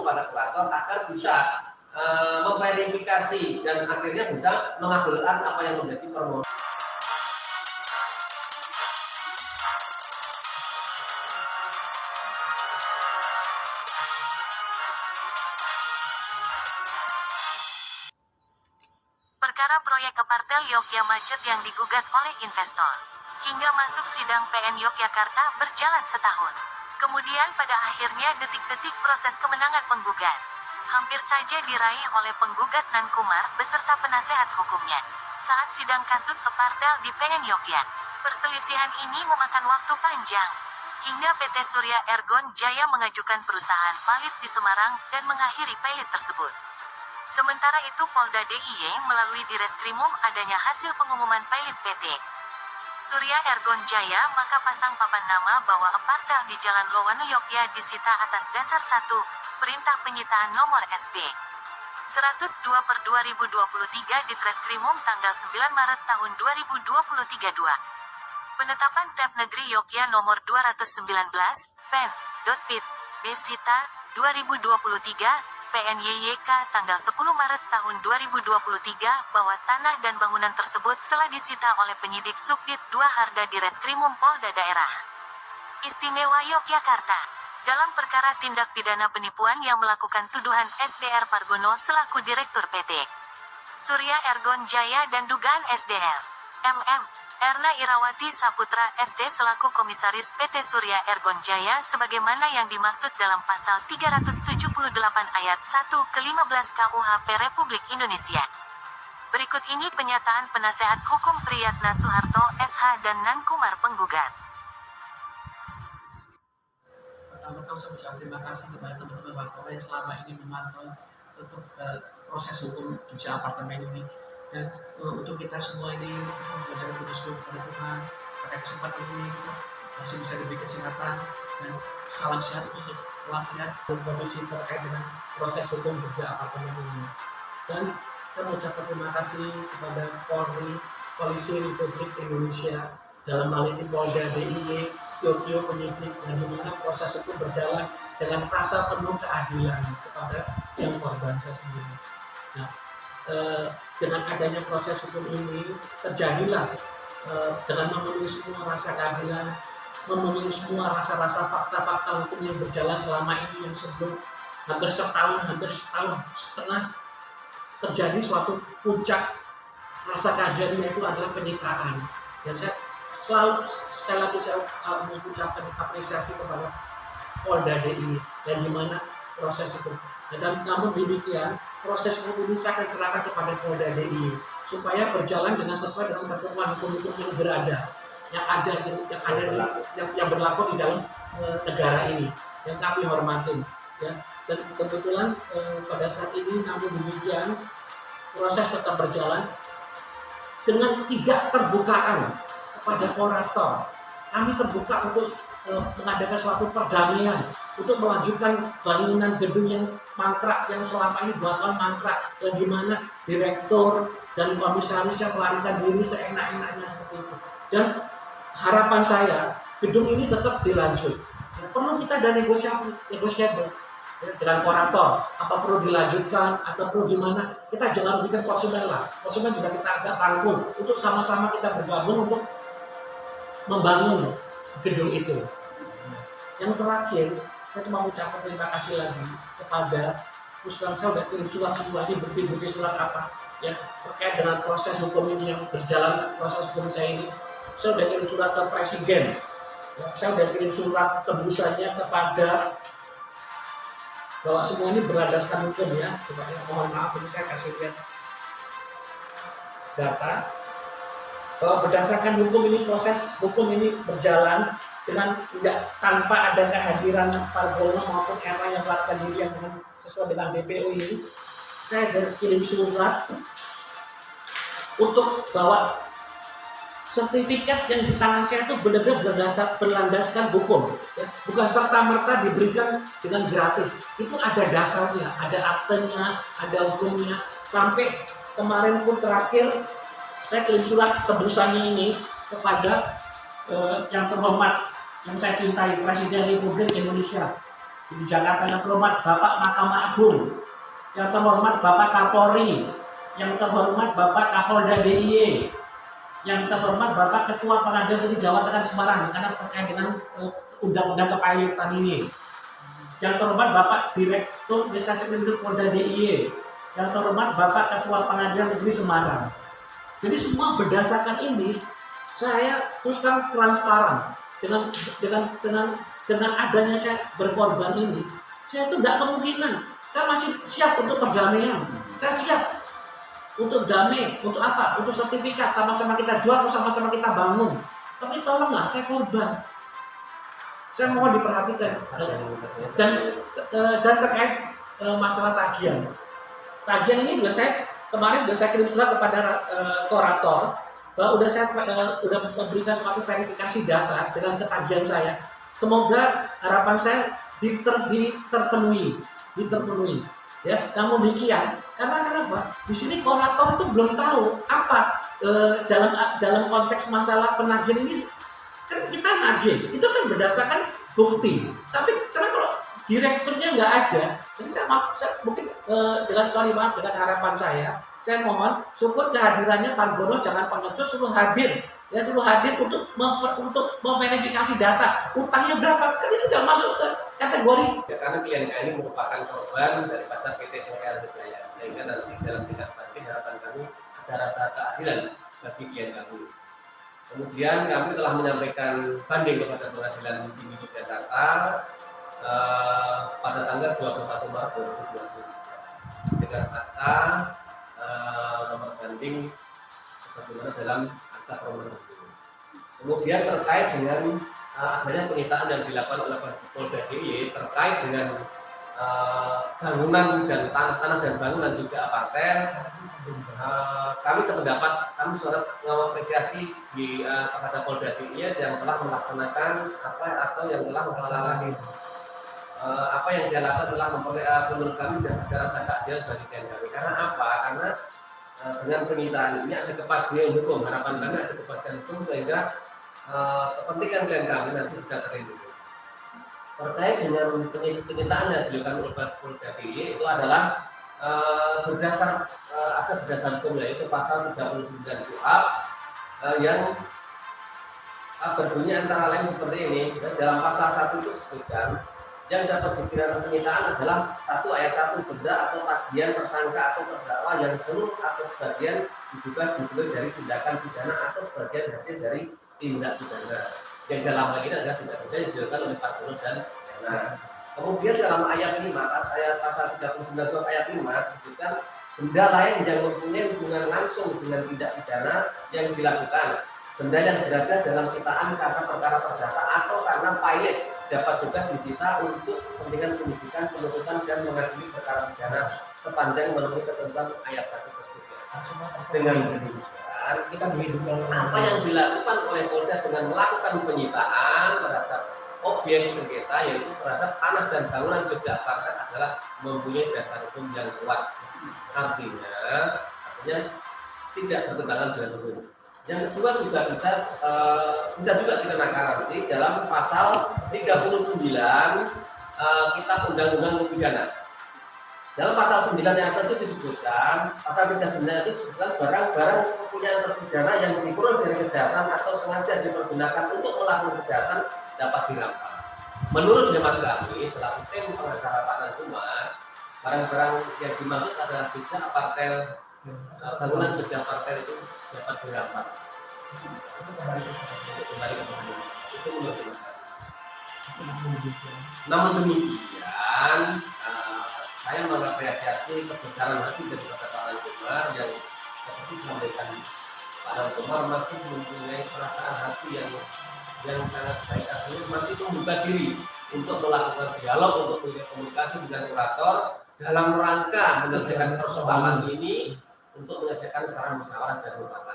kepada kurator agar bisa memverifikasi dan akhirnya bisa mengabulkan apa yang menjadi permohonan. Perkara proyek Apartel Yogya Macet yang digugat oleh investor hingga masuk sidang PN Yogyakarta berjalan setahun. Kemudian pada akhirnya detik-detik proses kemenangan penggugat hampir saja diraih oleh penggugat Nan Kumar beserta penasehat hukumnya saat sidang kasus Apartel di PN Yogya. Perselisihan ini memakan waktu panjang hingga PT Surya Ergon Jaya mengajukan perusahaan Palit di Semarang dan mengakhiri pilot tersebut. Sementara itu Polda DIY melalui Direskrimum adanya hasil pengumuman pilot PT Surya Ergon Jaya maka pasang papan nama bahwa Apartel di Jalan Lowana Yogya disita atas dasar 1. Perintah penyitaan nomor SP 102/2023 Ditreskrimum tanggal 9 Maret tahun 2023 2. Penetapan Tab Negeri Yogya nomor 219 Pen.Pit Besita 2023 PNYYK tanggal 10 Maret tahun 2023 bahwa tanah dan bangunan tersebut telah disita oleh penyidik Subdit 2 Harda Direskrimum Polda Daerah Istimewa Yogyakarta dalam perkara tindak pidana penipuan yang melakukan tuduhan SDR Pargono selaku Direktur PT Surya Ergon Jaya dan dugaan SDR MM Erna Irawati Saputra SD selaku Komisaris PT Surya Ergon Jaya sebagaimana yang dimaksud dalam pasal 378 ayat 1 ke 15 KUHP Republik Indonesia. Berikut ini penyataan penasehat hukum Priyatna Soeharto SH dan Nan Kumar penggugat. Pertama-tama saya ucapkan terima kasih kepada teman-teman wartawan yang selama ini memantau untuk proses hukum Jogja Apartemen ini. Dan untuk kita semua ini mengajar putus kepada Tuhan pada kesempatan ini kita masih bisa diberi kesehatan dan salam sehat dan kondisi terkait dengan proses hukum Jogja Apartemen ini. Dan saya mengucapkan terima kasih kepada Polri, Polisi Republik Indonesia dalam hal ini Polda DIY, Yogyo penyidik dan dimana proses hukum berjalan dengan rasa penuh keadilan kepada yang korban saya sendiri. Nah, dengan adanya proses hukum ini terjadilah dengan memenuhi semua rasa keadilan, memenuhi semua rasa-rasa fakta-fakta hukum yang berjalan selama ini yang sebelum hampir setahun setengah terjadi suatu puncak rasa keadilan yaitu adalah penyitaan. Dan saya selalu sekali lagi saya mengucapkan apresiasi kepada Polda DIY dan di mana proses hukum. Dan namun demikian proses hukum ini saya akan serahkan kepada Polda DIY supaya berjalan dengan sesuai dengan ketentuan hukum-hukum yang berada, yang berlaku di dalam negara ini yang kami hormati. Ya. Dan kebetulan pada saat ini namun demikian proses tetap berjalan dengan tidak terbukaan kepada kurator. Kami terbuka untuk mengadakan suatu perdamaian untuk melanjutkan bangunan gedung yang mangkrak yang selama ini 2 tahun mangkrak, yang dimana direktur dan komisaris yang melarikan diri seenak-enaknya seperti itu. Dan harapan saya gedung ini tetap dilanjut. Perlu kita ada negosiable dengan kurator, apa perlu dilanjutkan atau perlu gimana, kita jangan bikin konsumen lah. Konsumen juga kita agak rangkul untuk sama-sama kita bergabung untuk membangun gedung itu. Yang terakhir, saya cuma mengucapkan terima kasih lagi kepada Pusdam. Saya sudah kirim surat semuanya, bukti-bukti surat apa yang terkait dengan proses hukum ini yang berjalan, proses hukum saya ini. Saya sudah kirim surat ke Presiden. Saya sudah kirim surat tebusannya kepada bahwa semua ini berlandaskan hukum ya. Mohon maaf ini saya kasih lihat data bahwa berdasarkan hukum ini, proses hukum ini berjalan dengan tanpa ada kehadiran Pargono maupun Erna yang melarikan diri yang sesuai dengan DPO ini. Saya harus kirim surat untuk bahwa sertifikat yang di tangan saya itu benar-benar berlandaskan hukum, ya. Bukan serta-merta diberikan dengan gratis. Itu ada dasarnya, ada aktenya, ada hukumnya. Sampai kemarin pun terakhir saya kirim surat tebusannya ini kepada yang terhormat, yang saya cintai, Presiden Republik Indonesia di Jakarta, yang terhormat Bapak Mahkamah Agung, yang terhormat Bapak Kapolri, yang terhormat Bapak Kapolda DIY, yang terhormat Bapak Ketua Pengadilan Negeri Jawa Tengah Semarang karena terkait dengan undang-undang kepilotan ini, yang terhormat Bapak Direktur Reserse Kriminal Polda DIY, yang terhormat Bapak Ketua Pengadilan Negeri Semarang. Jadi semua berdasarkan ini saya terus terang transparan dengan adanya saya berkorban ini. Saya itu tidak kemungkinan. Saya masih siap untuk perdamaian. Saya siap untuk damai. Untuk apa? Untuk sertifikat. Sama-sama kita jual, sama-sama kita bangun. Tapi tolonglah, saya korban. Saya mohon diperhatikan. Dan terkait masalah tagihan. Tagihan ini kemarin sudah saya kirim surat kepada kurator bahwa sudah memberikan suatu verifikasi data dengan ketagihan saya. Semoga harapan saya terpenuhi. Ya, namun demikian, karena kenapa? Di sini kurator itu belum tahu apa dalam konteks masalah penagihan ini. Kan kita nagih, itu kan berdasarkan bukti. Tapi sekarang kalau direkturnya nggak ada, jadi saya mungkin dengan harapan saya mohon syukur kehadirannya Pak Gono, jangan pengecut, suruh hadir untuk memverifikasi data utangnya berapa, kan ini sudah masuk ke kategori. Ya, karena klien ini merupakan korban daripada PT Songkel Jaya, sehingga nanti dalam tindak lanjut harapan kami ada rasa keadilan bagi klien kami. Kemudian kami telah menyampaikan banding kepada Pengadilan Tinggi Yogyakarta pada tanggal 21 Maret 2020 dengan kata nomor banding sebagaimana dalam akta permohonan. Kemudian terkait dengan adanya penyitaan yang dilakukan oleh Polda DIY terkait dengan bangunan dan tanah dan bangunan juga apartel, kami sependapat, kami surat mengapresiasi kepada Polda DIY yang telah melaksanakan apa yang dia lakukan telah menurut kami ada rasa keadilan bagi klien kami. Karena apa? Karena dengan penyitaan ini ada kepastian hukum. Harapan kami ada kepastian hukum sehingga kepentingan klien kami nanti bisa terlindungi. Terkait dengan penyitaan yang dilakukan oleh Polda DIY itu adalah berdasar hukum, yaitu pasal 39 KUHP yang berbunyi antara lain seperti ini. Dalam pasal 1 itu disebutkan yang dapat dikirakan penyitaan adalah 1 ayat 1 benda atau tagihan tersangka atau terdakwa yang seluruh atau sebagian diduga dimulai dari tindakan pidana atau sebagian hasil dari tindak pidana. Yang dalam hal ini adalah tindak pidana yang dilakukan oleh Pak Gono dan Jana. Kemudian dalam ayat 5, ayat pasal 39 ayat 5 disebutkan benda lain yang mempunyai hubungan langsung dengan tindak pidana yang dilakukan. Benda yang berada dalam sitaan karena perkara perdata atau karena pilot dapat juga disita untuk kepentingan penyidikan, penuntutan dan mengadili perkara pidana sepanjang memenuhi ketentuan ayat 1 tersebut. Dengan demikian, kita menghidupkan apa yang dilakukan oleh Polda dengan melakukan penyitaan terhadap objek sengketa, yaitu terhadap tanah dan bangunan Yogyakarta, adalah mempunyai dasar hukum yang kuat. Artinya tidak bertentangan dengan hukum. Yang kedua juga bisa juga dikenakan nanti dalam pasal 39 Kitab Undang-Undang Pidana. Dalam pasal 9 yang itu disebutkan, pasal 39 itu disebutkan barang-barang kepunyaan terpidana yang diperoleh dari kejahatan atau sengaja dipergunakan untuk melakukan kejahatan dapat dirampas. Menurut hemat kami, selaku tim pengacara Pak Nantumar, barang-barang yang dimaksud adalah juga apartel, bangunan sejak partai itu dapat dirampas. Itu menurut. Namun demikian, saya mengapresiasi kebesaran hati daripada Pak Nantumar yang seperti disampaikan Pak Nantumar masih mempunyai perasaan hati yang sangat baik, artinya masih membuka diri untuk melakukan dialog, untuk berkomunikasi dengan kurator dalam rangka menyelesaikan persoalan ini, untuk menyelesaikan secara musyawarah dan mufakat.